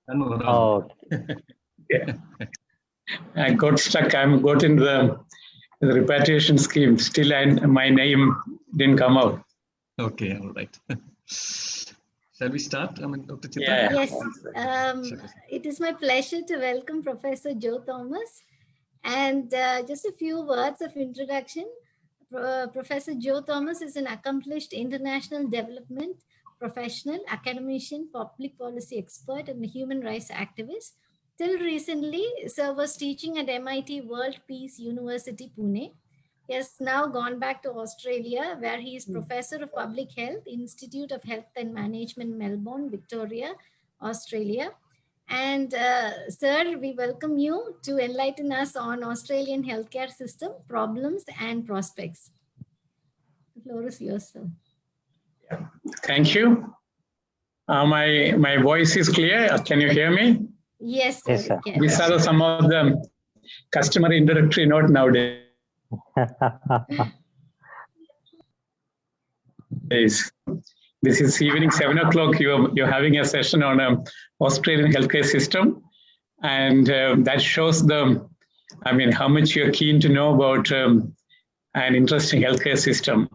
Oh, Yeah. I got stuck. I got into the repatriation scheme. Still, my name didn't come out. Okay, all right. Shall we start? I mean, Dr. Chitra? Yeah. Yes, it is my pleasure to welcome Professor Joe Thomas. And just a few words of introduction. Professor Joe Thomas is an accomplished international development professional, academician, public policy expert, and a human rights activist. Till recently, Sir was teaching at MIT World Peace University, Pune. He has now gone back to Australia, where he is Professor of Public Health, Institute of Health and Management, Melbourne, Victoria, Australia. And sir, we welcome you to enlighten us on Australian healthcare system, problems and prospects. The floor is yours, sir. Thank you. My voice is clear. Can you hear me? Yes, sir. Yes, sir. These are some of the customary introductory note nowadays. This is evening 7 o'clock. You're having a session on Australian healthcare system, and that shows how much you're keen to know about an interesting healthcare system.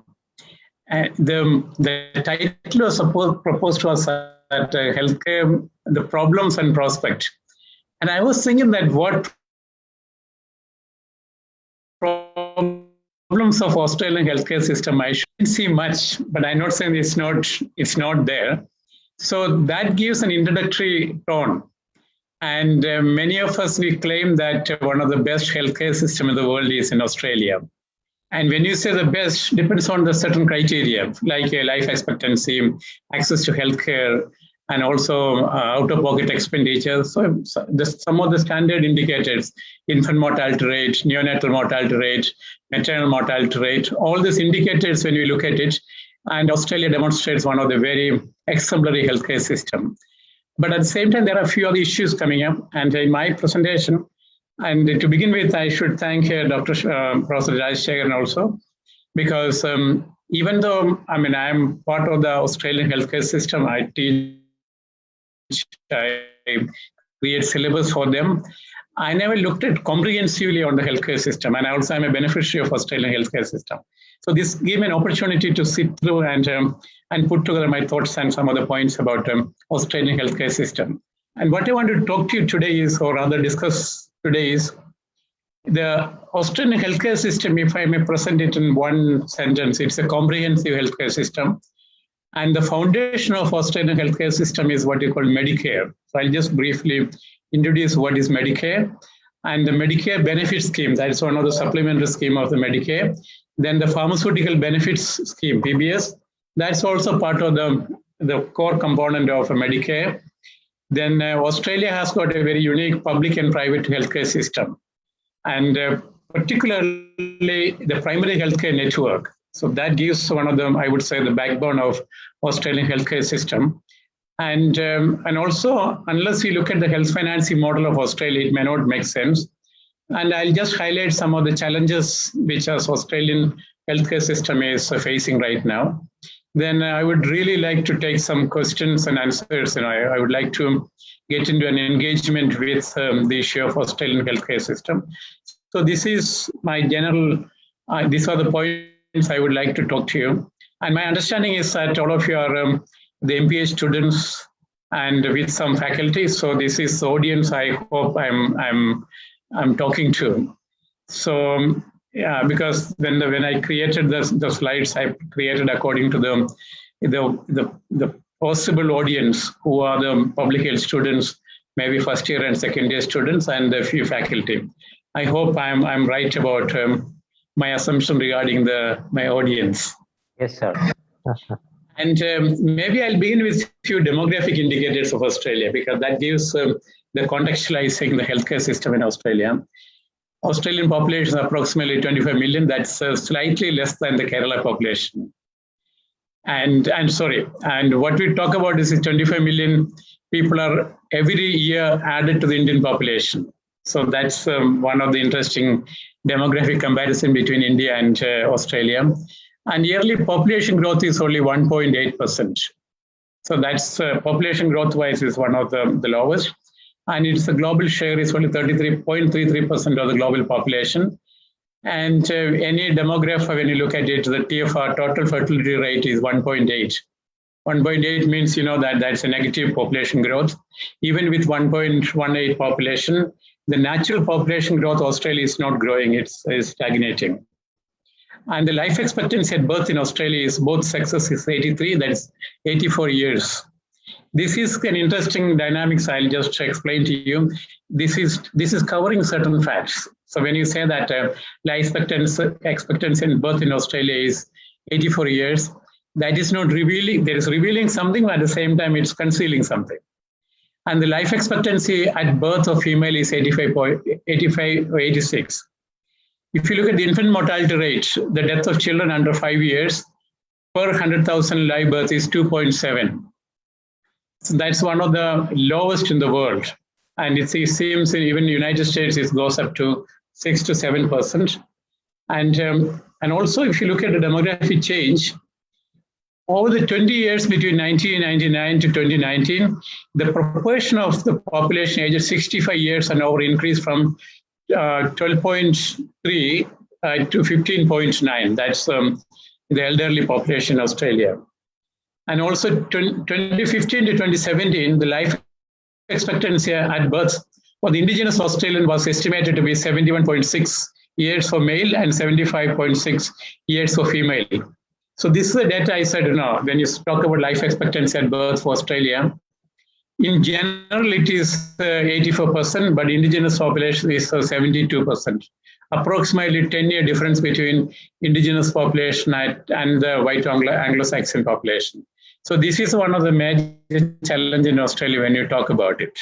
The title was proposed to us at healthcare, the problems and prospect. And I was thinking that what problems of Australian healthcare system, I shouldn't see much, but I'm not saying it's not there. So that gives an introductory tone. And many of us, we claim that one of the best healthcare system in the world is in Australia. And when you say the best, depends on the certain criteria, like life expectancy, access to healthcare, and also out-of-pocket expenditure. So some of the standard indicators, infant mortality rate, neonatal mortality rate, maternal mortality rate, all these indicators when we look at it, and Australia demonstrates one of the very exemplary healthcare system. But at the same time, there are a few other issues coming up. And in my presentation, and to begin with, I should thank Professor Rajshekharan also, because even though, I am part of the Australian healthcare system, I teach, I create syllabus for them. I never looked at comprehensively on the healthcare system, and also I'm a beneficiary of Australian healthcare system. So this gave me an opportunity to sit through and put together my thoughts and some of the points about Australian healthcare system. And what I want to talk to you today is, or rather discuss today is, the Australian healthcare system, if I may present it in one sentence, it's a comprehensive healthcare system. And the foundation of Australian healthcare system is what you call Medicare. So I'll just briefly introduce what is Medicare. And the Medicare benefit scheme, that's one of the supplementary scheme of the Medicare. Then the pharmaceutical benefits scheme, PBS, that's also part of the core component of Medicare. Then Australia has got a very unique public and private healthcare system. And particularly the primary healthcare network. So that gives one of them, I would say, the backbone of Australian healthcare system. And also, unless you look at the health financing model of Australia, it may not make sense. And I'll just highlight some of the challenges which our Australian healthcare system is facing right now. Then I would really like to take some questions and answers. And I would like to get into an engagement with the issue of Australian healthcare system. So this is my general, these are the points I would like to talk to you. And my understanding is that all of you are the MPH students and with some faculty. So this is the audience I hope I'm talking to. So yeah, because when I created the slides, I created according to the possible audience, who are the public health students, maybe first year and second year students, and a few faculty. I hope I'm right about my assumption regarding my audience. yes, sir. And maybe I'll begin with a few demographic indicators of Australia, because that gives the contextualizing the healthcare system in Australia. Australian population is approximately 25 million. That's slightly less than the Kerala population. And what we talk about is 25 million people are every year added to the Indian population. So that's one of the interesting demographic comparison between India and Australia. And yearly population growth is only 1.8%. So that's population growth-wise is one of the lowest. And its global share is only 33.33% of the global population. And any demographer, when you look at it, the TFR, total fertility rate, is 1.8. 1.8 means, that that's a negative population growth. Even with 1.18 population, the natural population growth, Australia is not growing, it's stagnating. And the life expectancy at birth in Australia is both sexes is 83, that's 84 years. This is an interesting dynamics I'll just explain to you. This is covering certain facts. So when you say that life expectancy in birth in Australia is 84 years, that is not revealing, there is revealing something, but at the same time it's concealing something. And the life expectancy at birth of female is 85 or 86. If you look at the infant mortality rate, the death of children under 5 years per 100,000 live births is 2.7. So that's one of the lowest in the world. And it seems in even the United States, it goes up to 6 to 7%. And also, if you look at the demographic change, over the 20 years between 1999 to 2019, the proportion of the population aged 65 years and over increased from 12.3 to 15.9. That's the elderly population in Australia. And also 2015 to 2017, the life expectancy at birth for the indigenous Australian was estimated to be 71.6 years for male and 75.6 years for female. So this is the data I said, when you talk about life expectancy at birth for Australia, in general, it is 84%, but indigenous population is 72%. Approximately 10-year difference between indigenous population and the white Anglo-Saxon population. So this is one of the major challenges in Australia when you talk about it.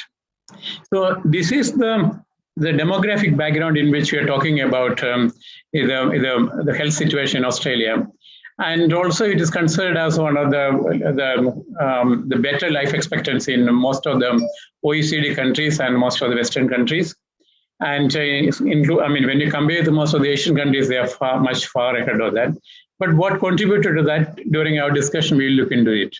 So this is the demographic background in which we are talking about the health situation in Australia. And also it is considered as one of the better life expectancy in most of the OECD countries and most of the Western countries. And when you compare to most of the Asian countries, they are much far ahead of that. But what contributed to that during our discussion, we'll look into it.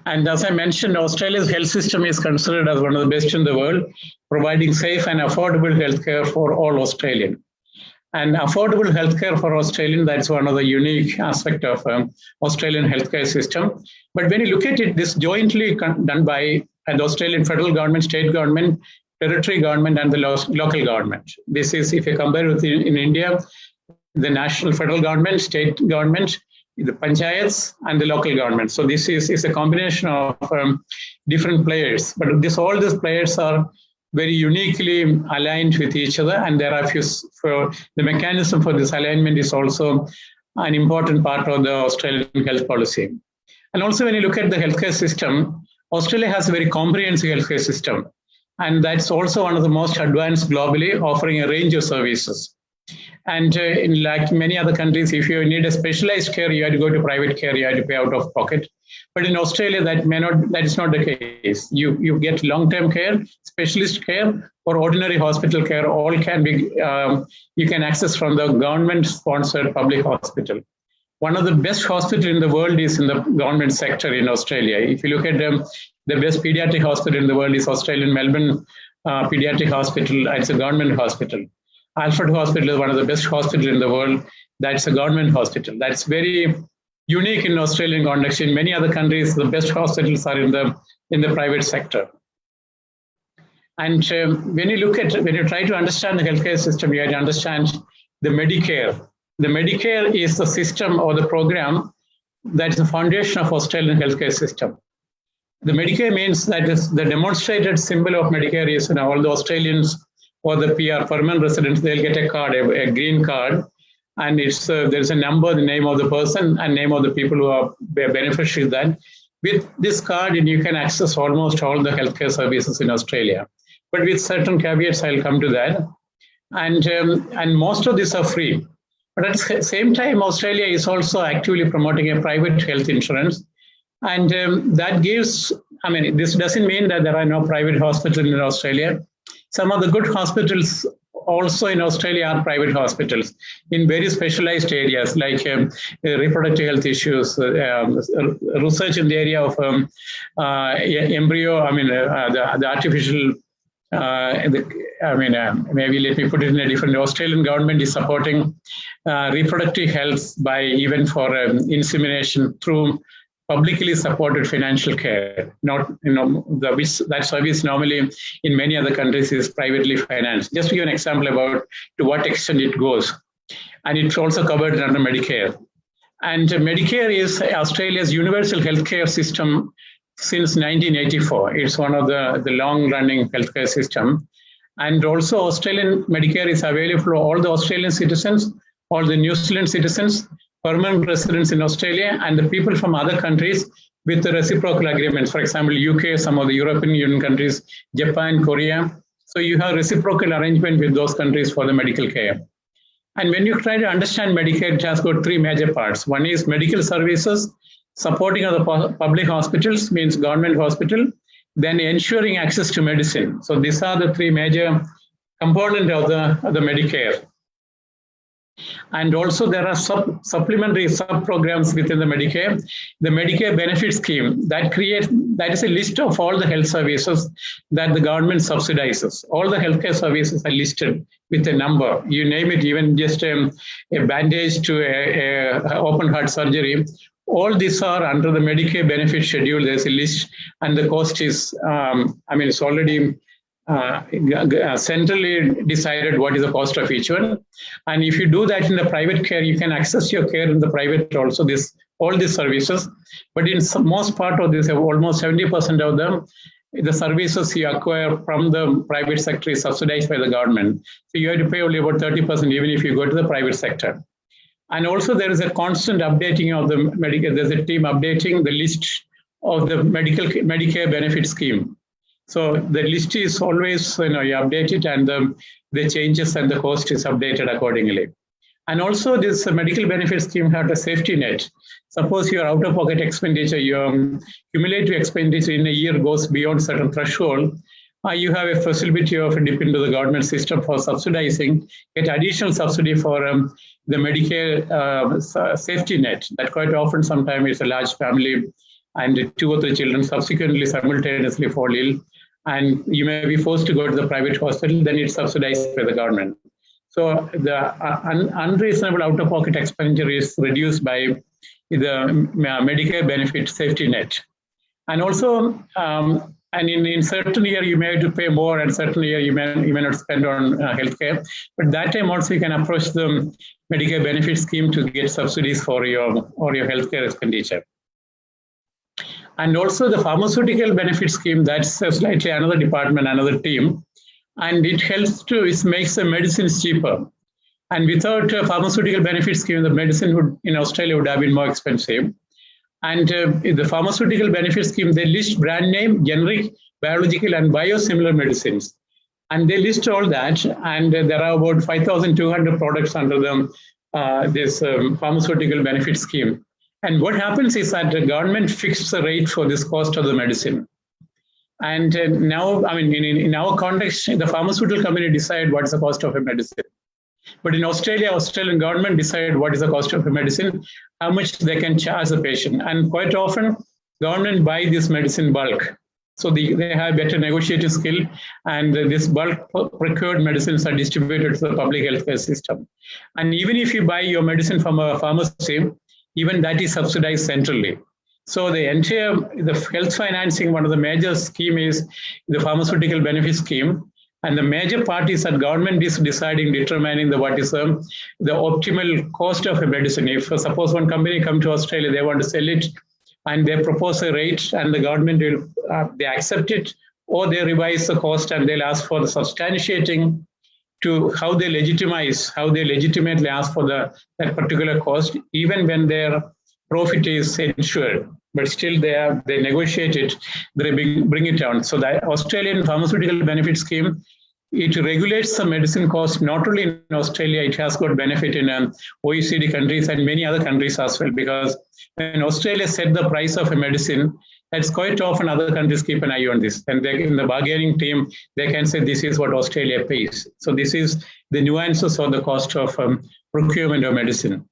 And as I mentioned, Australia's health system is considered as one of the best in the world, providing safe and affordable healthcare for all Australians. And affordable healthcare for Australians, that's one of the unique aspects of Australian healthcare system. But when you look at it, this jointly done by the Australian federal government, state government, territory government, and the local government. This is, if you compare with in India, the national federal government, state government, the panchayats, and the local government. So this is a combination of different players. But all these players are very uniquely aligned with each other, and there are the mechanism for this alignment is also an important part of the Australian health policy. And also when you look at the healthcare system, Australia has a very comprehensive healthcare system, and that's also one of the most advanced globally, offering a range of services. And in like many other countries, if you need a specialized care, you have to go to private care, you have to pay out of pocket. But in Australia, that is not the case. You get long-term care, specialist care, or ordinary hospital care. All can be you can access from the government-sponsored public hospital. One of the best hospitals in the world is in the government sector in Australia. If you look at the best pediatric hospital in the world is Australian Melbourne Pediatric Hospital. It's a government hospital. Alfred Hospital is one of the best hospitals in the world. That's a government hospital. That's very unique in Australian context. In many other countries, the best hospitals are in the private sector. And when you try to understand the healthcare system, you have to understand the Medicare. The Medicare is the system or the program that is the foundation of Australian healthcare system. The Medicare means that is the demonstrated symbol of Medicare is all the Australians or the PR, permanent residents, they'll get a card, a green card, and there's a number, the name of the person, and name of the people who are beneficiaries of that. With this card, you can access almost all the healthcare services in Australia. But with certain caveats, I'll come to that. And most of these are free. But at the same time, Australia is also actively promoting a private health insurance. And that gives, this doesn't mean that there are no private hospitals in Australia. Some of the good hospitals also in Australia are private hospitals in very specialized areas like reproductive health issues, research in the area of embryo, the artificial, maybe let me put it in a different. The Australian government is supporting reproductive health by even for insemination through publicly supported financial care. Not, that service normally in many other countries is privately financed. Just to give an example about to what extent it goes. And it's also covered under Medicare. And Medicare is Australia's universal healthcare system since 1984. It's one of the long-running healthcare system. And also Australian Medicare is available for all the Australian citizens, all the New Zealand citizens, permanent residents in Australia, and the people from other countries with the reciprocal agreements. For example, UK, some of the European Union countries, Japan, Korea. So you have reciprocal arrangement with those countries for the medical care. And when you try to understand Medicare, it has got three major parts. One is medical services, supporting other public hospitals, means government hospital, then ensuring access to medicine. So these are the three major components of the Medicare. And also there are supplementary sub-programs within the Medicare. The Medicare benefit scheme, that is a list of all the health services that the government subsidizes. All the healthcare services are listed with a number. You name it, even just a bandage to a open heart surgery. All these are under the Medicare benefit schedule. There's a list, and the cost is, it's already centrally decided what is the cost of each one. And if you do that in the private care, you can access your care in the private also, all these services. But in most part of this, almost 70% of them, the services you acquire from the private sector is subsidized by the government. So you have to pay only about 30% even if you go to the private sector. And also there is a constant updating of the Medicare. There's a team updating the list of the Medicare benefit scheme. So the list is always, you update it, and the changes and the cost is updated accordingly. And also this medical benefit scheme has a safety net. Suppose your out-of-pocket expenditure, your cumulative expenditure in a year goes beyond certain threshold, you have a facility of dip into the government system for subsidizing, get additional subsidy for the Medicare safety net. That quite often, sometimes it's a large family and 2 or 3 children subsequently simultaneously fall ill, and you may be forced to go to the private hospital, then it's subsidized by the government. So the unreasonable out-of-pocket expenditure is reduced by the Medicare benefit safety net. And also, and in certain year you may have to pay more, and certain year you may not spend on healthcare. But that time also you can approach the Medicare benefit scheme to get subsidies for your healthcare expenditure. And also the pharmaceutical benefit scheme, that's slightly another department, another team. And it helps it makes the medicines cheaper. And without a pharmaceutical benefit scheme, the medicine in Australia would have been more expensive. And the pharmaceutical benefit scheme, they list brand name, generic, biological, and biosimilar medicines. And they list all that. And there are about 5,200 products under this pharmaceutical benefit scheme. And what happens is that the government fixes the rate for this cost of the medicine. And now, in our context, the pharmaceutical company decide what is the cost of a medicine. But in Australia, Australian government decide what is the cost of a medicine, how much they can charge the patient. And quite often, government buy this medicine bulk. So they have better negotiating skill, and this bulk procured medicines are distributed to the public healthcare system. And even if you buy your medicine from a pharmacy, even that is subsidized centrally. So the health financing, one of the major scheme is the pharmaceutical benefit scheme. And the major part is that government is determining what is the optimal cost of a medicine. If suppose one company come to Australia, they want to sell it, and they propose a rate, and the government will they accept it, or they revise the cost and they'll ask for the substantiating to how they legitimately ask for that particular cost, even when their profit is ensured. But still they negotiate it, they bring it down. So the Australian pharmaceutical benefit scheme it regulates the medicine cost not only in Australia, it has got benefit in OECD countries and many other countries as well, because when Australia set the price of a medicine, that's quite often other countries keep an eye on this. And they, in the bargaining team, they can say this is what Australia pays. So this is the nuances of the cost of procurement of medicine.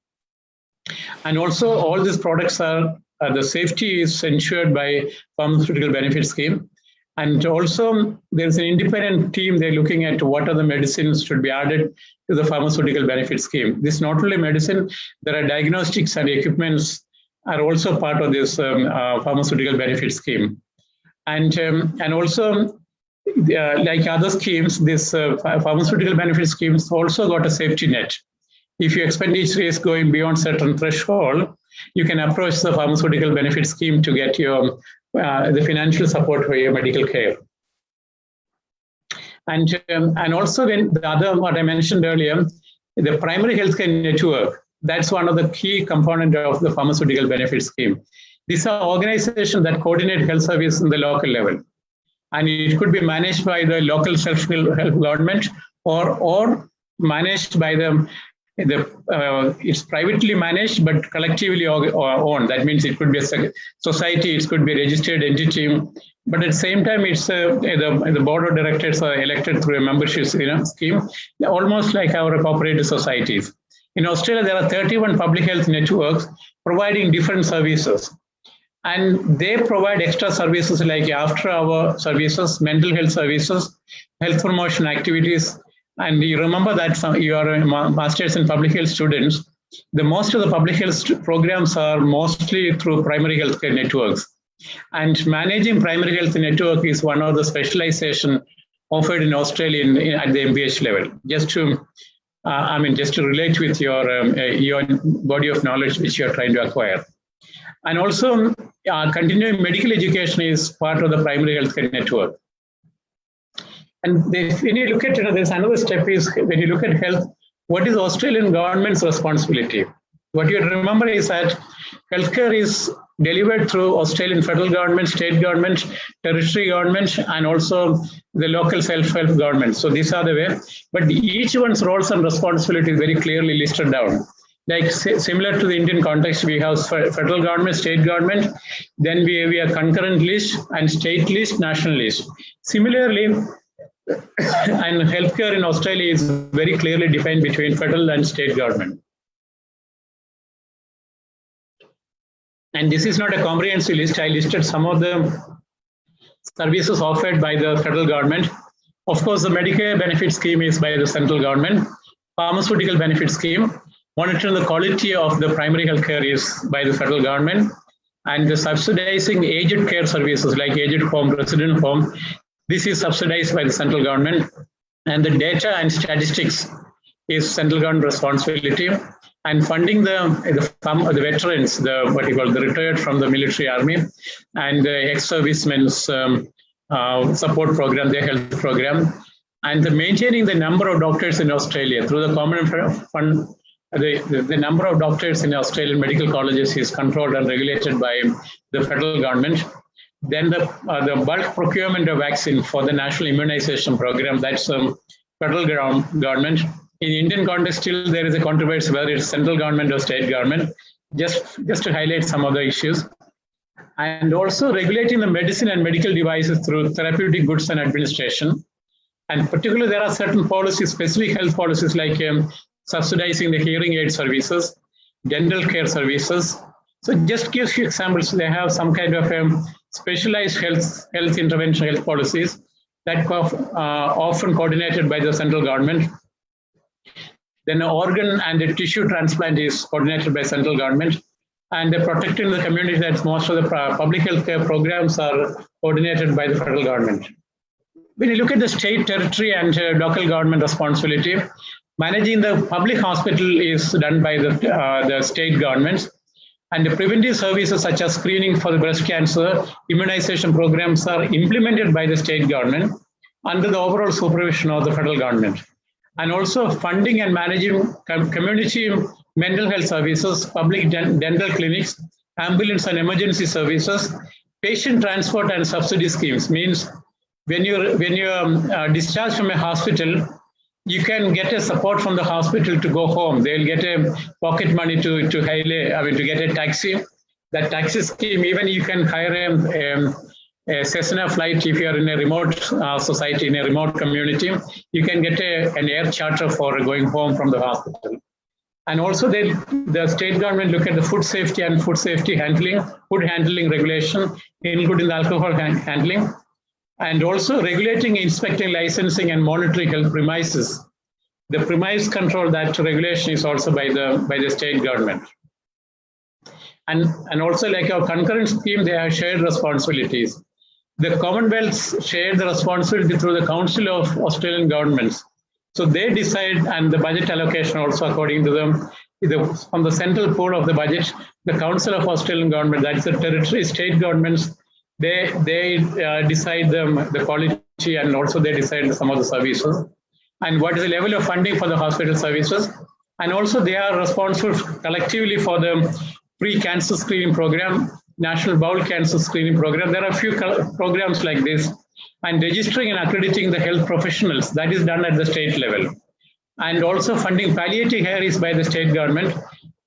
And also all these products are, the safety is ensured by pharmaceutical benefit scheme. And also there's an independent team, they're looking at what are the medicines should be added to the pharmaceutical benefit scheme. This is not only medicine, there are diagnostics and equipments are also part of this pharmaceutical benefit scheme. And also, like other schemes, this pharmaceutical benefit schemes also got a safety net. If your expenditure is going beyond certain threshold, you can approach the pharmaceutical benefit scheme to get your the financial support for your medical care. And also when the other, what I mentioned earlier, the primary healthcare network, that's one of the key components of the pharmaceutical benefit scheme. These are organizations that coordinate health service in the local level. And it could be managed by the local self-help government or managed by it's privately managed but collectively owned. That means it could be a society, it could be a registered entity, but at the same time, it's the board of directors are elected through a membership scheme, almost like our cooperative societies. In Australia, there are 31 public health networks providing different services. And they provide extra services like after-hour services, mental health services, health promotion activities. And you remember that you are a master's in public health students. Most of the public health programs are mostly through primary healthcare networks. And managing primary health network is one of the specialization offered in Australia at the MPH level. Just to relate with your body of knowledge which you are trying to acquire. And also, continuing medical education is part of the primary healthcare network. And when you look at it, there's another step is when you look at health, what is Australian government's responsibility? What you remember is that healthcare is delivered through Australian federal government, state government, territory government, and also the local self-help government. So these are the way, but each one's roles and responsibilities very clearly listed down. Like similar to the Indian context, we have federal government, state government, then we have concurrent list and state list, national list. Similarly, and healthcare in Australia is very clearly defined between federal and state government. And this is not a comprehensive list. I listed some of the services offered by the federal government. Of course, the Medicare benefit scheme is by the central government. Pharmaceutical benefit scheme. Monitoring the quality of the primary health care is by the federal government. And the subsidizing aged care services like aged home, resident home, this is subsidized by the central government. And the data and statistics is central government responsibility. And funding the veterans, what you call the retired from the military army, and the ex-servicemen's support program, their health program, and maintaining the number of doctors in Australia through the common fund. The number of doctors in Australian medical colleges is controlled and regulated by the federal government. Then the bulk procurement of vaccine for the national immunization program, that's federal government. In Indian context, still there is a controversy whether it's central government or state government, just to highlight some of the issues. And also regulating the medicine and medical devices through therapeutic goods and administration. And particularly there are certain policies, specific health policies like subsidizing the hearing aid services, dental care services. So just give you examples, they have some kind of specialized health intervention health policies that are often coordinated by the central government. Then the organ and the tissue transplant is coordinated by central government. And the protecting the community, that most of the public health care programs are coordinated by the federal government. When you look at the state, territory, and local government responsibility, managing the public hospital is done by the state governments. And the preventive services such as screening for the breast cancer, immunization programs are implemented by the state government under the overall supervision of the federal government. And also funding and managing community mental health services, public dental clinics, ambulance and emergency services, patient transport and subsidy schemes, means when you're discharged from a hospital, you can get a support from the hospital to go home. They'll get a pocket money to get a taxi. That taxi scheme, even you can hire a Cessna flight if you are in a remote society, in a remote community. You can get an air charter for going home from the hospital. And also the state government look at the food safety and food safety handling, food handling regulation, including the alcohol handling, and also regulating, inspecting, licensing, and monitoring health premises. The premise control, that regulation is also by the state government. And also, like our concurrent scheme, they have shared responsibilities. The Commonwealth shared the responsibility through the Council of Australian Governments. So they decide, and the budget allocation also according to them, from the central pool of the budget, the Council of Australian Government, that is the territory state governments, they decide the quality, and also they decide some of the services and what is the level of funding for the hospital services. And also they are responsible collectively for the pre-cancer screening program, National Bowel Cancer Screening Program. There are a few programs like this, and registering and accrediting the health professionals, that is done at the state level. And also funding palliative care is by the state government.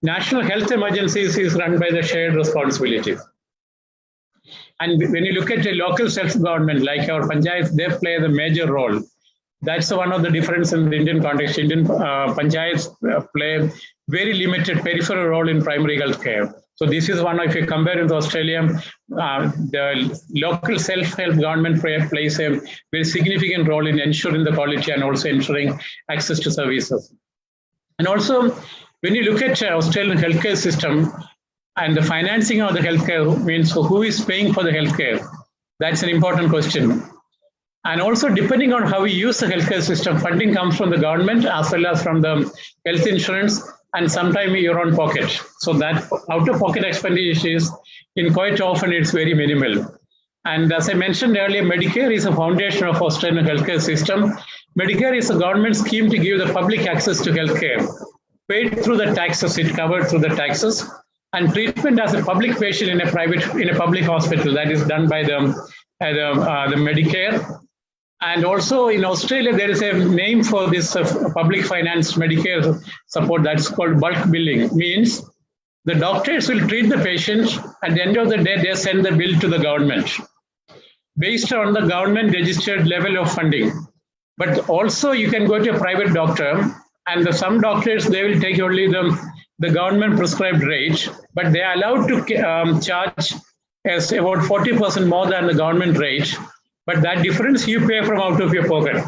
National health emergencies is run by the shared responsibilities. And when you look at the local self-government, like our panchayats, they play the major role. That's one of the difference in the Indian context. Indian panchayats play very limited peripheral role in primary health care. So this is one, if you compare with Australia, the local self-help government plays a very significant role in ensuring the quality and also ensuring access to services. And also, when you look at Australian healthcare system and the financing of the healthcare, means who is paying for the healthcare? That's an important question. And also, depending on how we use the healthcare system, funding comes from the government as well as from the health insurance, and sometimes your own pocket. So that out-of-pocket expenditure is, quite often, it's very minimal. And as I mentioned earlier, Medicare is a foundation of Australian healthcare system. Medicare is a government scheme to give the public access to healthcare, paid through the taxes, it covered through the taxes, and treatment as a public patient in a public hospital, that is done by the Medicare. And also in Australia, there is a name for this public financed Medicare support that's called bulk billing. Means the doctors will treat the patient, at the end of the day, they send the bill to the government based on the government registered level of funding. But also you can go to a private doctor, and some doctors, they will take only the government prescribed rate, but they are allowed to charge as about 40% more than the government rate. But that difference you pay from out of your pocket.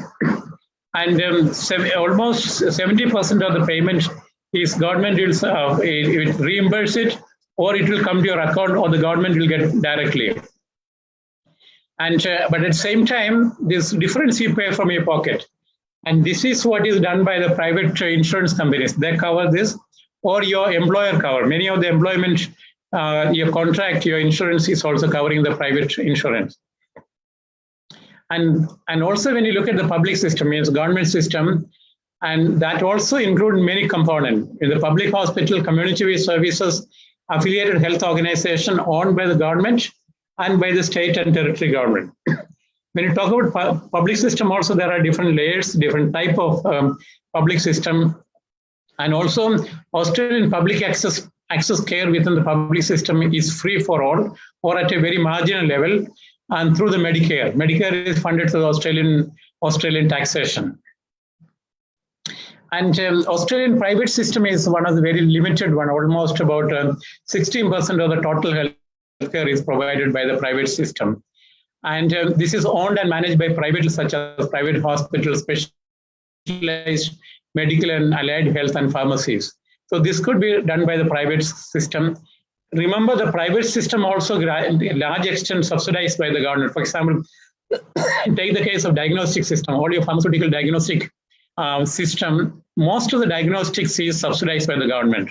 And almost 70% of the payment is government will it reimburse it, or it will come to your account, or the government will get directly. And but at the same time, this difference you pay from your pocket. And this is what is done by the private insurance companies. They cover this, or your employer cover. Many of the employment, your contract, your insurance is also covering the private insurance. And also when you look at the public system, means government system, and that also include many components. In the public hospital, community-based services, affiliated health organization owned by the government and by the state and territory government. When you talk about public system, also there are different layers, different type of public system. And also Australian public access care within the public system is free for all, or at a very marginal level, and through the Medicare. Medicare is funded through the Australian taxation. And Australian private system is one of the very limited one. Almost about 16% of the total healthcare is provided by the private system. And this is owned and managed by private, such as private hospitals, specialized medical and allied health and pharmacies. So this could be done by the private system. Remember, the private system also a large extent subsidized by the government. For example, take the case of diagnostic system, all your pharmaceutical diagnostic system, most of the diagnostics is subsidized by the government.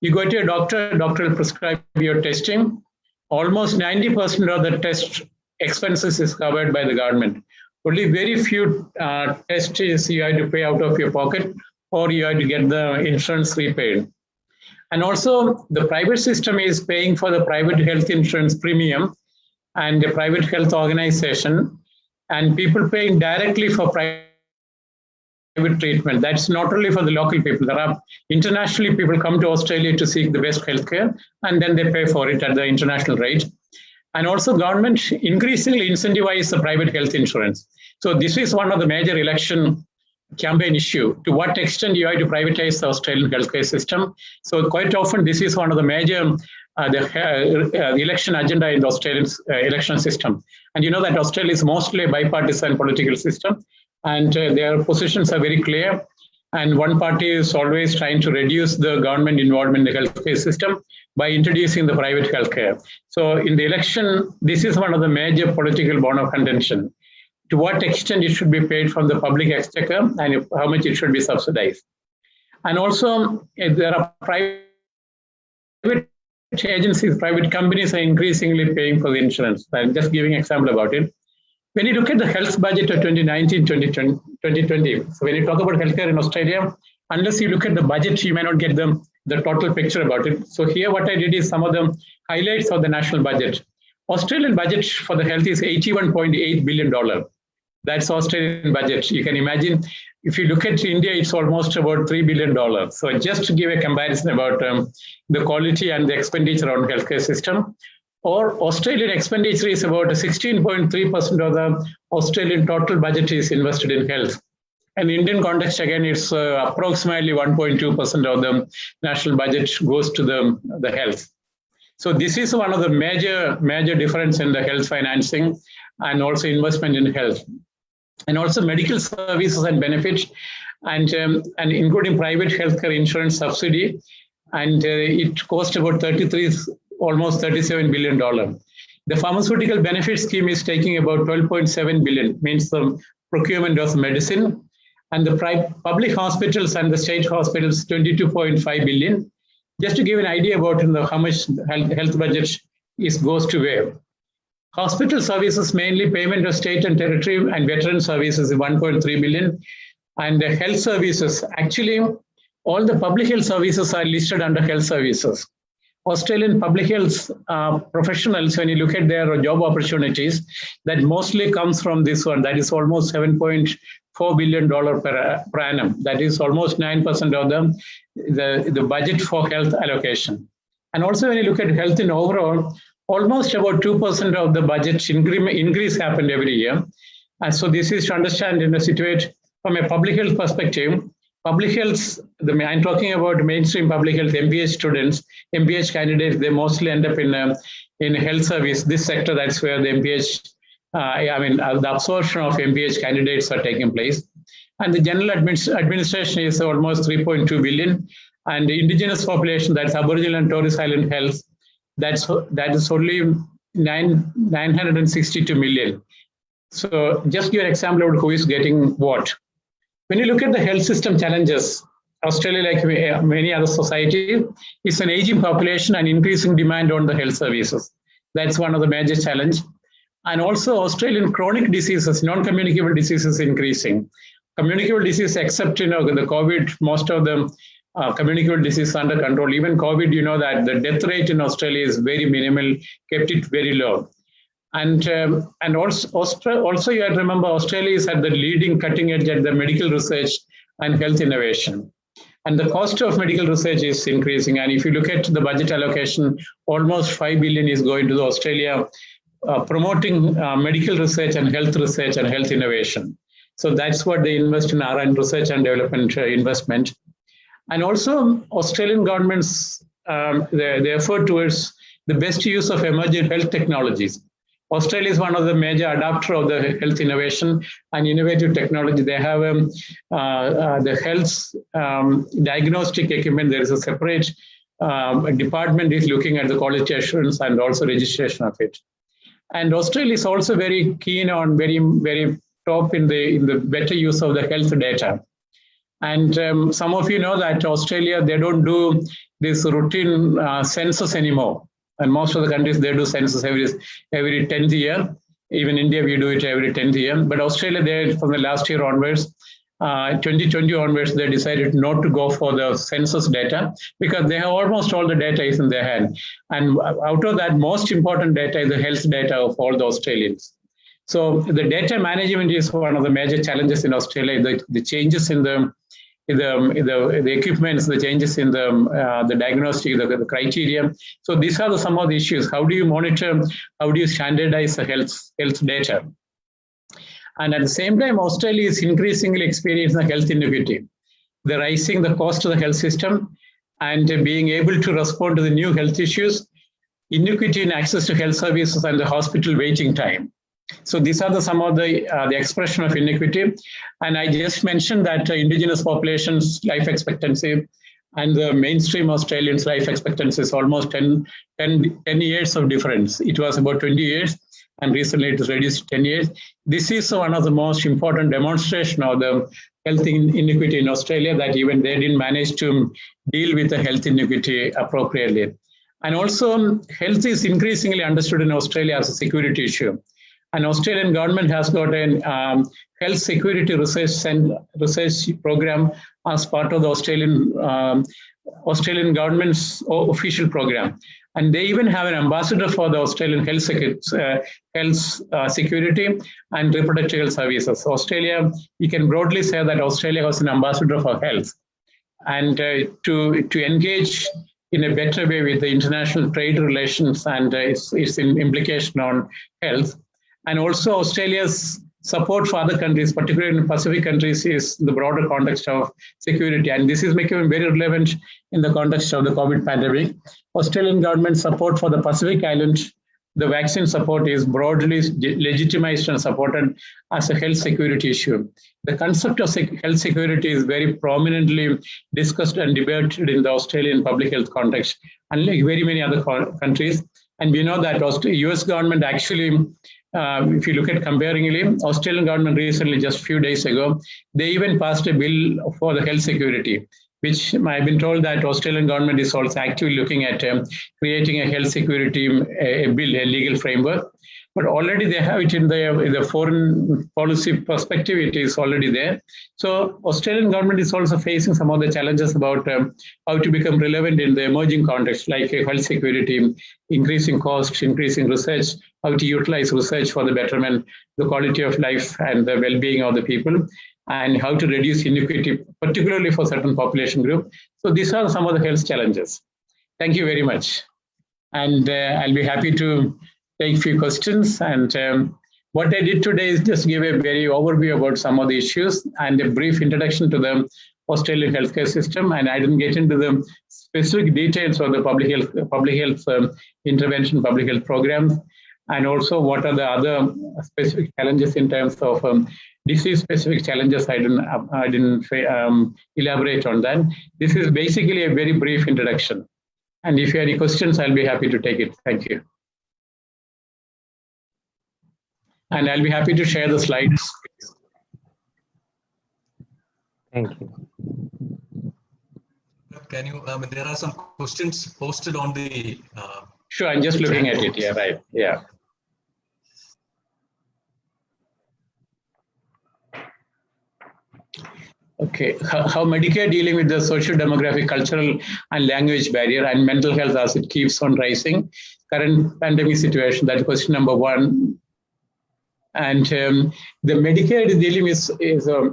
You go to a doctor will prescribe your testing. Almost 90% of the test expenses is covered by the government. Only very few tests you have to pay out of your pocket, or you have to get the insurance repaid. And also the private system is paying for the private health insurance premium and the private health organization. and people paying directly for private treatment. That's not only for the local people. There are internationally people come to Australia to seek the best healthcare, and then they pay for it at the international rate. And also government increasingly incentivize the private health insurance. So this is one of the major election campaign issue. To what extent you have to privatize the Australian healthcare system? So quite often this is one of the major the election agenda in the Australian election system. And you know that Australia is mostly a bipartisan political system, and their positions are very clear. And one party is always trying to reduce the government involvement in the healthcare system by introducing the private healthcare. So in the election, this is one of the major political bone of contention. To what extent it should be paid from the public exchequer and how much it should be subsidized. And also, there are private agencies, private companies are increasingly paying for the insurance. I'm just giving an example about it. When you look at the health budget of 2019-2020, so when you talk about healthcare in Australia, unless you look at the budget, you may not get the total picture about it. So here what I did is some of the highlights of the national budget. Australian budget for the health is $81.8 billion. That's Australian budget. You can imagine, if you look at India, it's almost about $3 billion. So just to give a comparison about the quality and the expenditure on healthcare system, or Australian expenditure is about 16.3% of the Australian total budget is invested in health. And in Indian context, again, it's approximately 1.2% of the national budget goes to the health. So this is one of the major difference in the health financing and also investment in health. And also medical services and benefits, and including private healthcare insurance subsidy, and it cost about almost $37 billion. The pharmaceutical benefit scheme is taking about $12.7 billion, means the procurement of medicine, and the public hospitals and the state hospitals $22.5 billion. Just to give an idea about how much health budget goes to where. Hospital services, mainly payment of state and territory and veteran services, is $1.3 billion. And the health services, actually, all the public health services are listed under health services. Australian public health professionals, when you look at their job opportunities, that mostly comes from this one. That is almost $7.4 billion per annum. That is almost 9% of the budget for health allocation. And also when you look at health in overall, almost about 2% of the budget increase happened every year. And so this is to understand in a situation from a public health perspective. Public health, I'm talking about mainstream public health, MPH students, MPH candidates, they mostly end up in health service. This sector, that's where the MPH, the absorption of MPH candidates are taking place. And the general administration is almost 3.2 billion. And the indigenous population, that's Aboriginal and Torres Island health, that is only 962 million. So just give an example of who is getting what. When you look at the health system challenges, Australia, like many other societies, is an aging population and increasing demand on the health services. That's one of the major challenges. And also Australian chronic diseases, non-communicable diseases increasing. Communicable disease, except the COVID, most of the communicable disease under control. Even COVID, you know that the death rate in Australia is very minimal, kept it very low. And also you have to remember Australia is at the leading cutting edge at the medical research and health innovation. And the cost of medical research is increasing. And if you look at the budget allocation, almost 5 billion is going to Australia promoting medical research and health innovation. So that's what they invest in R&D, research and development investment. And also Australian government's the effort towards the best use of emerging health technologies. Australia is one of the major adopter of the health innovation and innovative technology. They have the health diagnostic equipment. There is a separate department is looking at the quality assurance and also registration of it. And Australia is also very keen on very top in the better use of the health data. And some of you know that Australia, they don't do this routine census anymore. And most of the countries, they do census every 10th year. Even India, we do it every 10th year. But Australia, they, from the last year onwards, 2020 onwards, they decided not to go for the census data because they have almost all the data is in their hand. And out of that, most important data is the health data of all the Australians. So the data management is one of the major challenges in Australia. The changes in the equipments, the changes in the diagnostic, the criteria. So these are some of the issues. How do you monitor? How do you standardize the health data? And at the same time, Australia is increasingly experiencing the health inequity, the rising the cost of the health system, and being able to respond to the new health issues, inequity in access to health services, and the hospital waiting time. So these are some of the expression of inequity. And I just mentioned that indigenous populations' life expectancy and the mainstream Australians' life expectancy is almost 10 years of difference. It was about 20 years, and recently it was reduced to 10 years. This is one of the most important demonstration of the health inequity in Australia, that even they didn't manage to deal with the health inequity appropriately. And also, health is increasingly understood in Australia as a security issue. An Australian government has got a health security research program as part of the Australian government's official program. And they even have an ambassador for the Australian health security and reproductive health services. Australia, you can broadly say that Australia has an ambassador for health. And to engage in a better way with the international trade relations and its implication on health. And also Australia's support for other countries, particularly in Pacific countries, is the broader context of security. And this is becoming very relevant in the context of the COVID pandemic. Australian government support for the Pacific Islands, the vaccine support is broadly legitimized and supported as a health security issue. The concept of health security is very prominently discussed and debated in the Australian public health context, unlike very many other countries. And we know that the US government actually, if you look at comparingly, Australian government recently, just a few days ago, they even passed a bill for the health security, which I've been told that Australian government is also actively looking at creating a health security bill, a legal framework. But already they have it in the foreign policy perspective, it is already there. So Australian government is also facing some of the challenges about how to become relevant in the emerging context, like health security, increasing cost, increasing research, how to utilize research for the betterment, the quality of life and the well-being of the people, and how to reduce inequity, particularly for certain population group. So these are some of the health challenges. Thank you very much. And I'll be happy to take a few questions. And what I did today is just give a very overview about some of the issues and a brief introduction to the Australian healthcare system. And I didn't get into the specific details of the public health intervention, public health programs, and also what are the other specific challenges in terms of disease-specific challenges. I didn't elaborate on that. This is basically a very brief introduction. And if you have any questions, I'll be happy to take it. Thank you. And I'll be happy to share the slides. Thank you. Can you, there are some questions posted on the... Sure, I'm just looking at it. Yeah, right. Yeah. Okay, how Medicare dealing with the social, demographic, cultural, and language barrier and mental health as it keeps on rising. Current pandemic situation, that's question number one. And the Medicare dealing is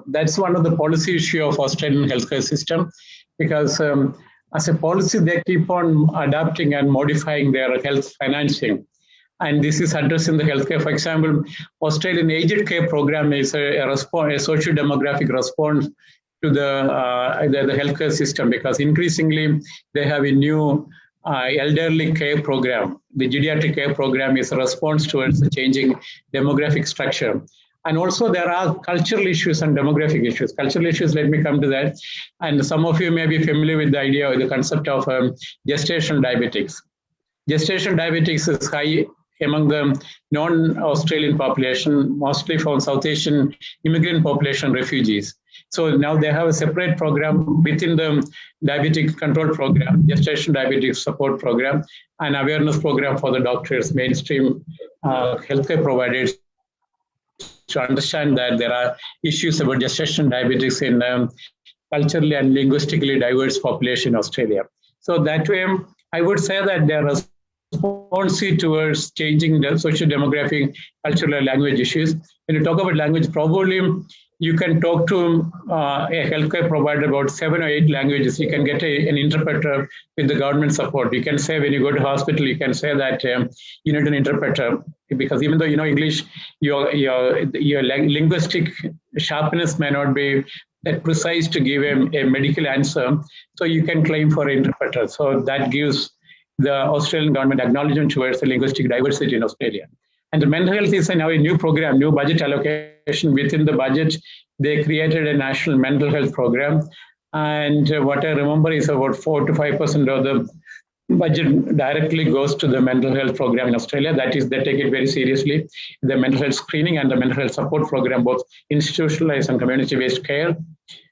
that's one of the policy issue of Australian healthcare system, because as a policy, they keep on adapting and modifying their health financing. And this is addressed in the healthcare. For example, Australian aged care program is a social demographic response to the healthcare system, because increasingly they have a new elderly care program. The geriatric care program is a response towards the changing demographic structure. And also there are cultural issues and demographic issues. Cultural issues, let me come to that. And some of you may be familiar with the idea or the concept of gestational diabetics. Gestational diabetics is high among the non-Australian population, mostly from South Asian immigrant population refugees. So now they have a separate program within the diabetic control program, gestation diabetic support program, and awareness program for the doctors, mainstream healthcare providers, to understand that there are issues about gestation diabetics in culturally and linguistically diverse population in Australia. So that way, I would say that there are responsive towards changing the social demographic, cultural, language issues. When you talk about language, probably you can talk to a healthcare provider about 7 or 8 languages. You can get an interpreter with the government support. You can say when you go to hospital, you can say that you need an interpreter, because even though you know English, your linguistic sharpness may not be that precise to give a medical answer. So you can claim for an interpreter. So that gives the Australian government acknowledgement towards the linguistic diversity in Australia. And the mental health is now a new program, new budget allocation. Within the budget, they created a national mental health program. And what I remember is about 4 to 5% of the budget directly goes to the mental health program in Australia. That is, they take it very seriously. The mental health screening and the mental health support program, both institutionalized and community-based care,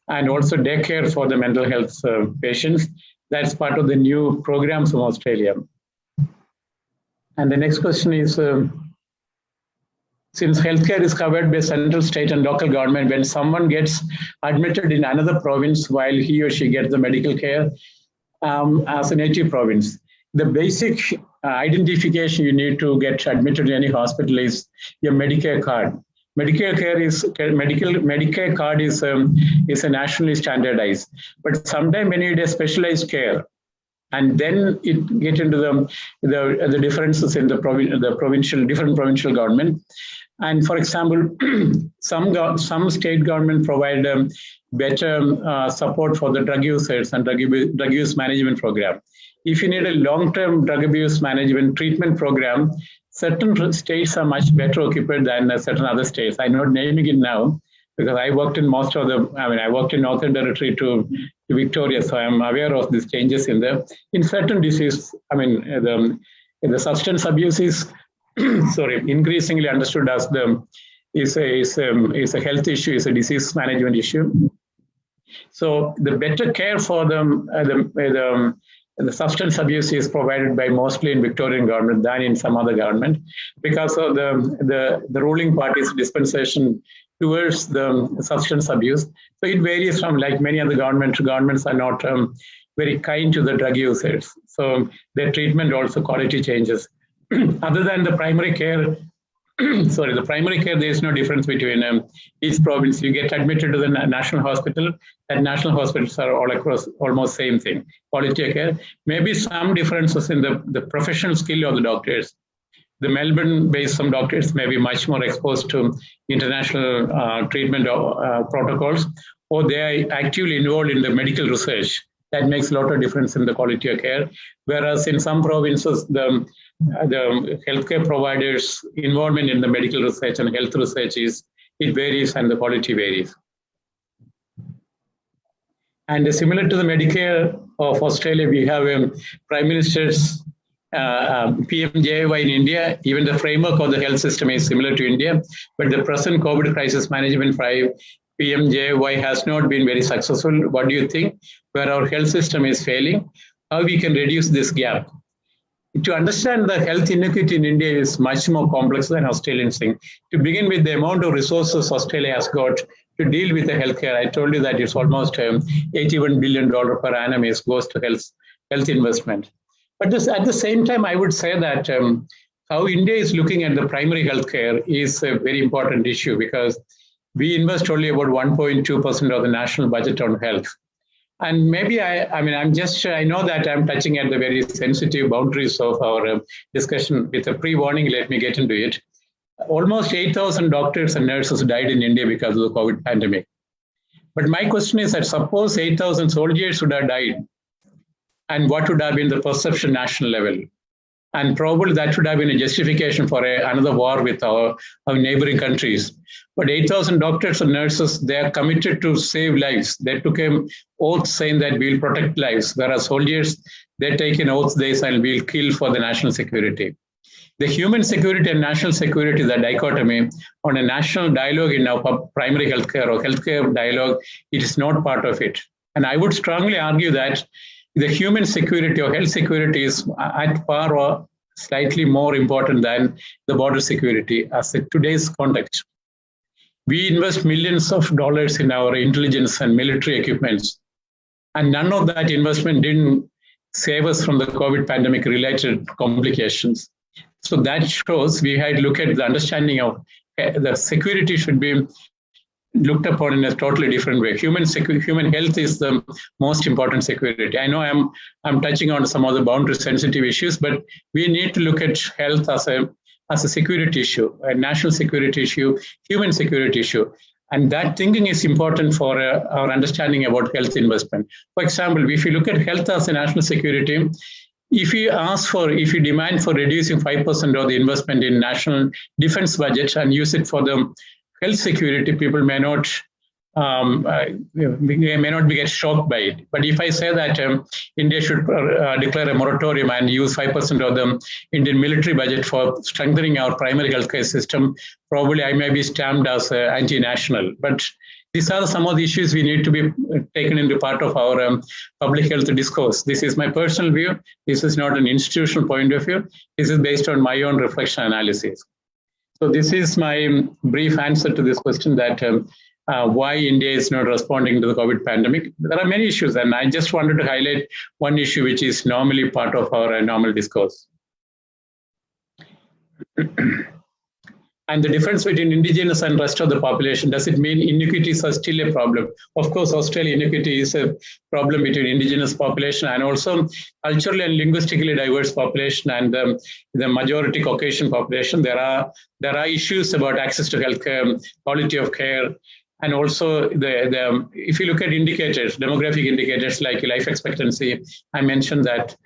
and also daycare for the mental health patients. That's part of the new programs from Australia. And the next question is, since healthcare is covered by central, state, and local government, when someone gets admitted in another province while he or she gets the medical care as a native province, the basic identification you need to get admitted in any hospital is your Medicare card. Medicare card is a nationally standardized, but sometimes when you need a specialized care, and then it get into the differences in different provincial government. And for example, some state government provide better support for the drug users and drug use management program. If you need a long-term drug abuse management treatment program, certain states are much better equipped than certain other states. I'm not naming it now because I worked in I worked in Northern Territory to Victoria, so I'm aware of these changes in certain diseases. The substance abuse is increasingly understood as is a health issue, is a disease management issue. So the better care for the substance abuse is provided by mostly in Victorian government than in some other government, because of the ruling party's dispensation towards the substance abuse. So it varies from, like many other governments are not very kind to the drug users. So their treatment also quality changes. Other than the primary care, the primary care, there is no difference between each province. You get admitted to the national hospital, and national hospitals are all across almost same thing, quality of care. Maybe some differences in the professional skill of the doctors. The Melbourne-based some doctors may be much more exposed to international treatment protocols, or they are actively involved in the medical research. That makes a lot of difference in the quality of care. Whereas in some provinces, the healthcare providers' involvement in the medical research and health research it varies and the quality varies. And similar to the Medicare of Australia, we have a Prime Minister's PMJY in India. Even the framework of the health system is similar to India, but the present COVID crisis management PMJY has not been very successful. What do you think? Where our health system is failing, how we can reduce this gap? To understand the health inequity in India is much more complex than Australians think. To begin with, the amount of resources Australia has got to deal with the healthcare, I told you that it's almost $81 billion per annum goes to health investment. But at the same time, I would say that how India is looking at the primary healthcare is a very important issue, because we invest only about 1.2% of the national budget on health. And maybe I know that I'm touching at the very sensitive boundaries of our discussion. With a pre-warning, let me get into it. Almost 8,000 doctors and nurses died in India because of the COVID pandemic. But my question is that suppose 8,000 soldiers would have died, and what would have been the perception national level? And probably that would have been a justification for another war with our neighboring countries. But 8,000 doctors and nurses, they are committed to save lives. They took an oath saying that we'll protect lives, whereas soldiers, they take an oath, they say we'll kill for the national security. The human security and national security, the dichotomy on a national dialogue in our primary healthcare or healthcare dialogue, it is not part of it. And I would strongly argue that the human security or health security is at par or slightly more important than the border security as in today's context. We invest millions of dollars in our intelligence and military equipments, and none of that investment didn't save us from the COVID pandemic related complications. So that shows we had looked at the understanding of the security should be looked upon in a totally different way. Human health is the most important security. I know I'm touching on some of the boundary sensitive issues, but we need to look at health as a security issue, a national security issue, human security issue. And that thinking is important for our understanding about health investment. For example, if you look at health as a national security, if you demand for reducing 5% of the investment in national defense budget and use it for the health security, people may not get shocked by it. But if I say that India should declare a moratorium and use 5% of the Indian military budget for strengthening our primary healthcare system, probably I may be stamped as anti-national. But these are some of the issues we need to be taken into part of our public health discourse. This is my personal view. This is not an institutional point of view. This is based on my own reflection analysis. So this is my brief answer to this question that why India is not responding to the COVID pandemic. There are many issues, and I just wanted to highlight one issue which is normally part of our normal discourse. And the difference between indigenous and rest of the population, does it mean inequities are still a problem? Of course, Australia inequity is a problem between indigenous population and also culturally and linguistically diverse population and the majority Caucasian population. There are issues about access to healthcare, quality of care, and also if you look at indicators, demographic indicators like life expectancy, I mentioned that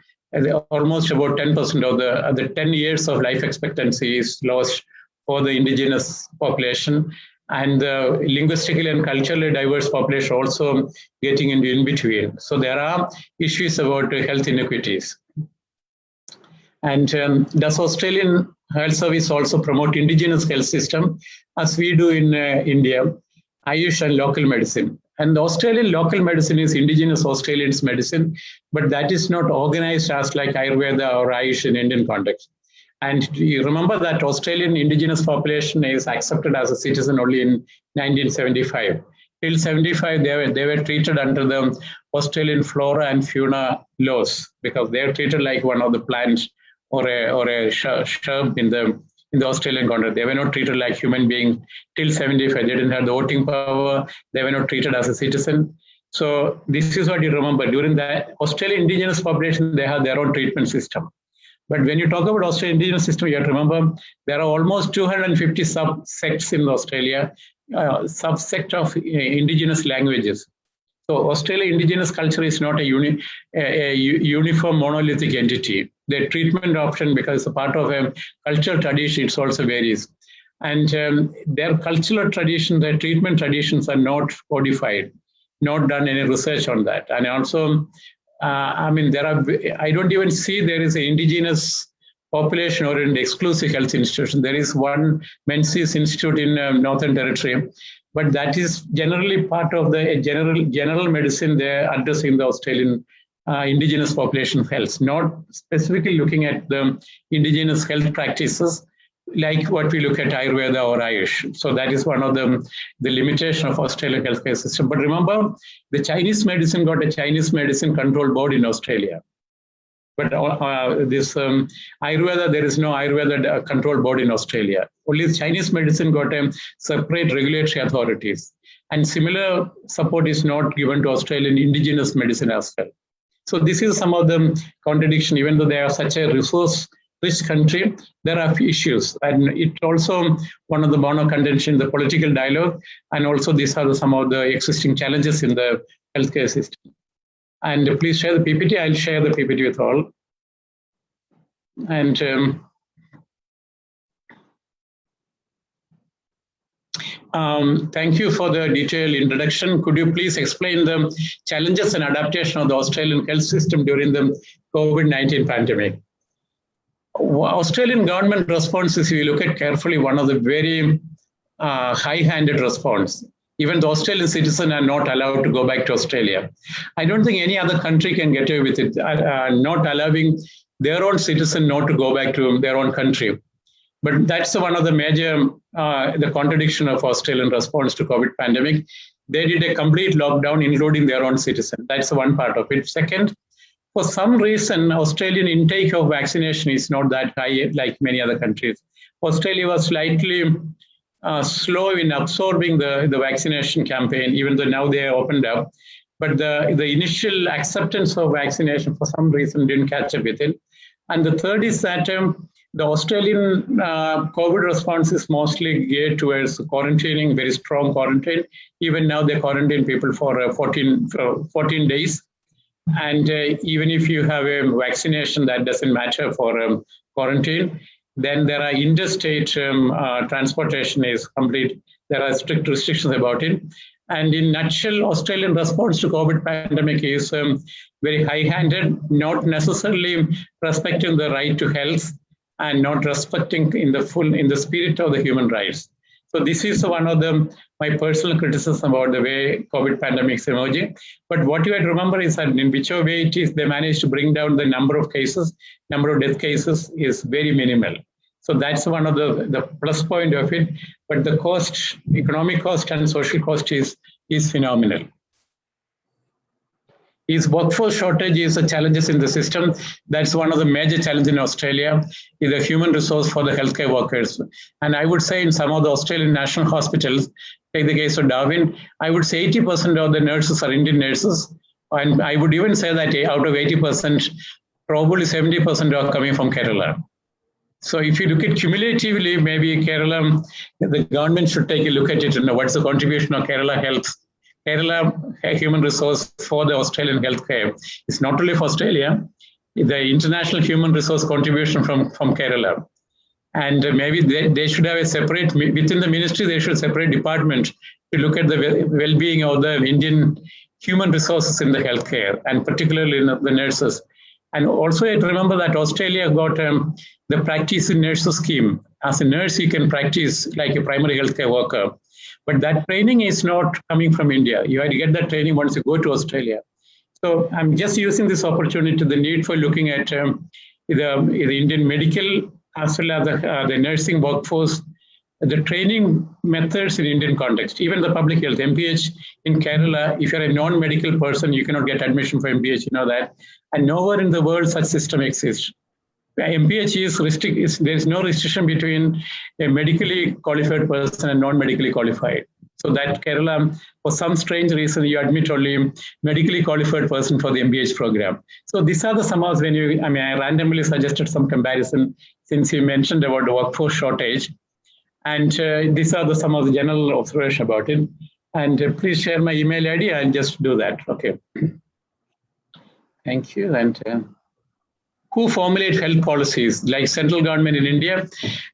almost about 10% of the 10 years of life expectancy is lost for the indigenous population, and the linguistically and culturally diverse population also getting into in between. So there are issues about health inequities. And does Australian Health Service also promote indigenous health system as we do in India, Ayush and local medicine? And the Australian local medicine is indigenous Australians medicine, but that is not organized as like Ayurveda or Ayush in Indian context. And you remember that Australian indigenous population is accepted as a citizen only in 1975. Till 75, they were treated under the Australian flora and fauna laws because they are treated like one of the plants or a shrub in the Australian context. They were not treated like human beings till 75. They didn't have the voting power. They were not treated as a citizen. So this is what you remember. During the Australian indigenous population, they have their own treatment system. But when you talk about Australian indigenous system, you have to remember there are almost 250 subsects in Australia, subsect of indigenous languages. So Australian indigenous culture is not a uniform monolithic entity. Their treatment option, because it's a part of a cultural tradition, it also varies. And their cultural traditions, their treatment traditions are not codified, not done any research on that. And also, I don't even see there is an indigenous population or an exclusive health institution. There is one Menzies Institute in Northern Territory, but that is generally part of the general medicine. They're addressing the Australian indigenous population health, not specifically looking at the indigenous health practices like what we look at Ayurveda or Ayush. So that is one of the limitation of Australian healthcare system. But remember, the Chinese medicine got a Chinese medicine control board in Australia. But this Ayurveda, there is no Ayurveda control board in Australia. Only the Chinese medicine got a separate regulatory authorities. And similar support is not given to Australian indigenous medicine as well. So this is some of the contradiction, even though they are such a resource-rich country, there are issues. And it also one of the bone of contention, the political dialogue, and also these are some of the existing challenges in the healthcare system. And please share the PPT. I'll share the PPT with all. And thank you for the detailed introduction. Could you please explain the challenges and adaptation of the Australian health system during the COVID-19 pandemic? Australian government response is, if you look at carefully, one of the very high-handed response. Even the Australian citizens are not allowed to go back to Australia. I don't think any other country can get away with it, not allowing their own citizen not to go back to their own country. But that's one of the major, the contradiction of Australian response to COVID pandemic. They did a complete lockdown, including their own citizen. That's one part of it. Second, For some reason, Australian intake of vaccination is not that high like many other countries. Australia was slightly slow in absorbing the vaccination campaign, even though now they are opened up. But the initial acceptance of vaccination for some reason didn't catch up with it. And the third is that the Australian COVID response is mostly geared towards quarantining, very strong quarantine. Even now they quarantine people for 14 days. And even if you have a vaccination, that doesn't matter for quarantine. Then there are interstate transportation is complete. There are strict restrictions about it. And in nutshell, Australian response to COVID pandemic is very high-handed, not necessarily respecting the right to health and not respecting in the spirit of the human rights. So this is one of my personal criticism about the way COVID pandemic is emerging. But what you have to remember is that in whichever way it is, they managed to bring down the number of cases, number of death cases is very minimal. So that's one of the plus point of it. But the cost, economic cost and social cost is phenomenal. Is workforce shortage is the challenges in the system. That's one of the major challenges in Australia, is the human resource for the healthcare workers. And I would say in some of the Australian national hospitals, take the case of Darwin, I would say 80% of the nurses are Indian nurses. And I would even say that out of 80%, probably 70% are coming from Kerala. So if you look at cumulatively, maybe Kerala, the government should take a look at it and know what's the contribution of Kerala health. Kerala human resource for the Australian healthcare. It's not only for Australia, the international human resource contribution from Kerala. And maybe they should have a separate, within the ministry, they should separate department to look at the well-being of the Indian human resources in the healthcare, and particularly in the nurses. And also I remember that Australia got the practice in nurses scheme. As a nurse, you can practice like a primary healthcare worker. But that training is not coming from India. You have to get that training once you go to Australia. So I'm just using this opportunity, the need for looking at the Indian medical as well as the nursing workforce, the training methods in Indian context, even the public health, MPH in Kerala, if you're a non-medical person, you cannot get admission for MPH, you know that. And nowhere in the world such system exists. MPH is there is no restriction between a medically qualified person and non-medically qualified. So that Kerala, for some strange reason, you admit only medically qualified person for the MPH program. So these are the summaries when I randomly suggested some comparison since you mentioned about the workforce shortage. And these are some of the general observation about it. And please share my email ID. I'll just do that. Okay. Thank you. And who formulate health policies, like central government in India?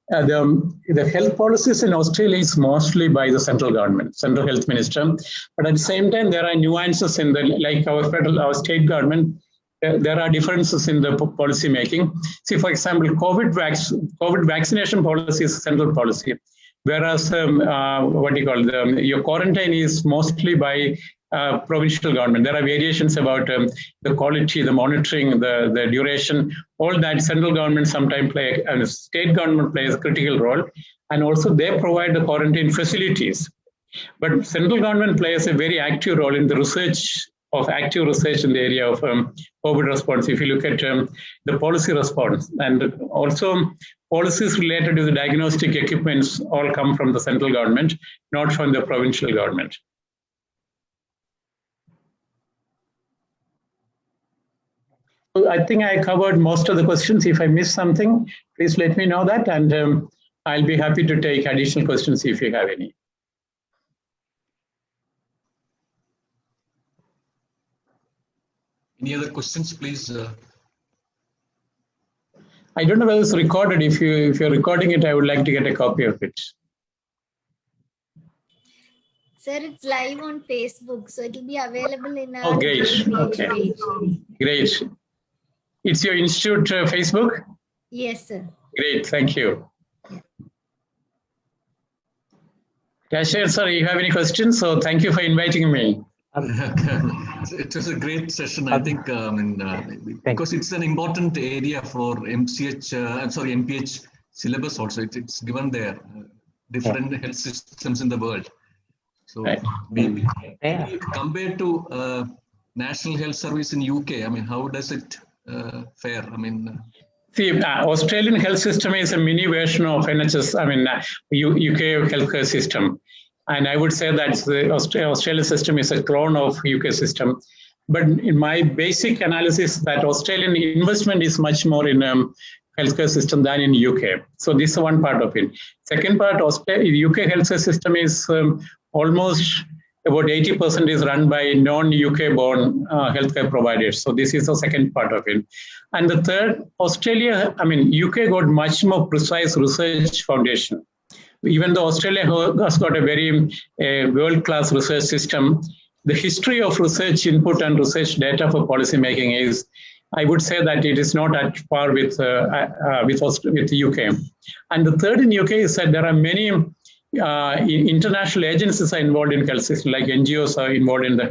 The health policies in Australia is mostly by the central government, central health minister. But at the same time, there are nuances in like our state government. There are differences in the policy making. See, for example, COVID vaccination policy is central policy, whereas your quarantine is mostly by provincial government. There are variations about the quality, the monitoring, the duration, all that central government sometimes play, and state government plays a critical role. And also they provide the quarantine facilities. But central government plays a very active role in the active research in the area of COVID response. If you look at the policy response, and also policies related to the diagnostic equipments all come from the central government, not from the provincial government. I think I covered most of the questions. If I missed something, please let me know that, and I'll be happy to take additional questions if you have any. Any other questions, please? I don't know whether it's recorded. If you're recording it, I would like to get a copy of it. Sir, it's live on Facebook, so it will be available in our great. Okay. Page. Great. It's your institute Facebook? Yes, sir. Great, thank you. Cashier, sir, you have any questions? So thank you for inviting me. It was a great session, I think, because it's an important area for MPH syllabus also. It's given there, different health systems in the world. So maybe compared to National Health Service in UK? I mean, how does it fare? I mean, see, Australian health system is a mini version of NHS. I mean, UK healthcare system, and I would say that the Australian system is a clone of UK system. But in my basic analysis, that Australian investment is much more in healthcare system than in UK. So this is one part of it. Second part, UK healthcare system is almost about 80% is run by non-UK born healthcare providers. So this is the second part of it. And the third, Australia, I mean, UK got much more precise research foundation. Even though Australia has got a very world-class research system, the history of research input and research data for policy making is, I would say that it is not at par with the UK. And the third in UK is that there are many international agencies are involved in health system, like NGOs are involved in the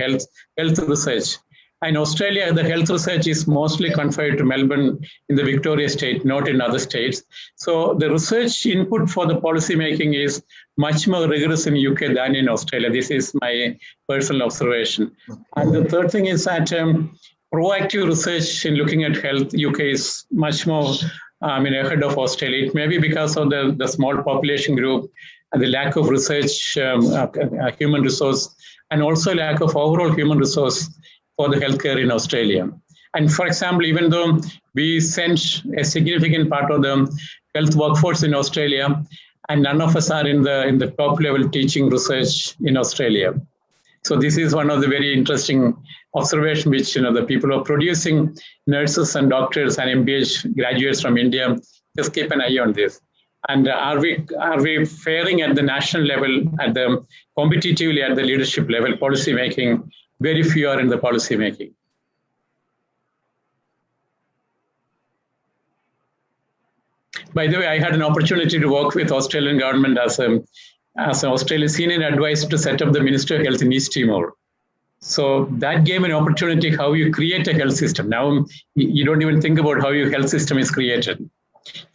health research. In Australia, the health research is mostly confined to Melbourne in the Victoria state, not in other states. So the research input for the policy making is much more rigorous in UK than in Australia. This is my personal observation. And the third thing is that proactive research in looking at health, UK is much more ahead of Australia. It may be because of the small population group and the lack of research, human resource, and also lack of overall human resource for the healthcare in Australia. And for example, even though we send a significant part of the health workforce in Australia, and none of us are in the top level teaching research in Australia. So this is one of the very interesting observations which the people who are producing nurses and doctors and MBH graduates from India, just keep an eye on this. And are we faring at the national level, at the competitively at the leadership level, policy making? Very few are in the policy making. By the way, I had an opportunity to work with Australian government as an Australian senior advisor to set up the Ministry of Health in East Timor. So that gave an opportunity how you create a health system. Now you don't even think about how your health system is created,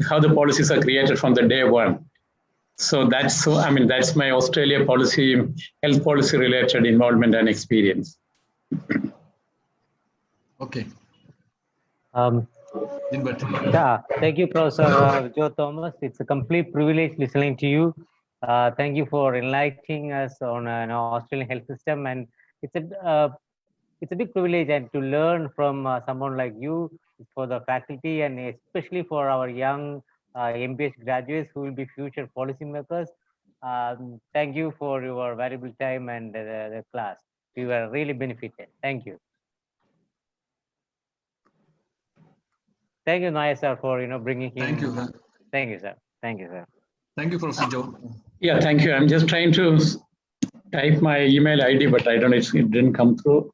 how the policies are created from the day one. So that's my Australia policy, health policy related involvement and experience. Okay. Yeah, thank you, Professor Joe Thomas. It's a complete privilege listening to you. Thank you for enlightening us on Australian health system, and it's a big privilege and to learn from someone like you for the faculty and especially for our young MPH graduates who will be future policymakers. Thank you for your valuable time and the class. We were really benefited. Thank you. Thank you, Naya sir, for bringing him. Thank you. Thank you, sir. Thank you, sir. Thank you, Professor Joe. Yeah, thank you. I'm just trying to type my email ID, but I don't know, it didn't come through.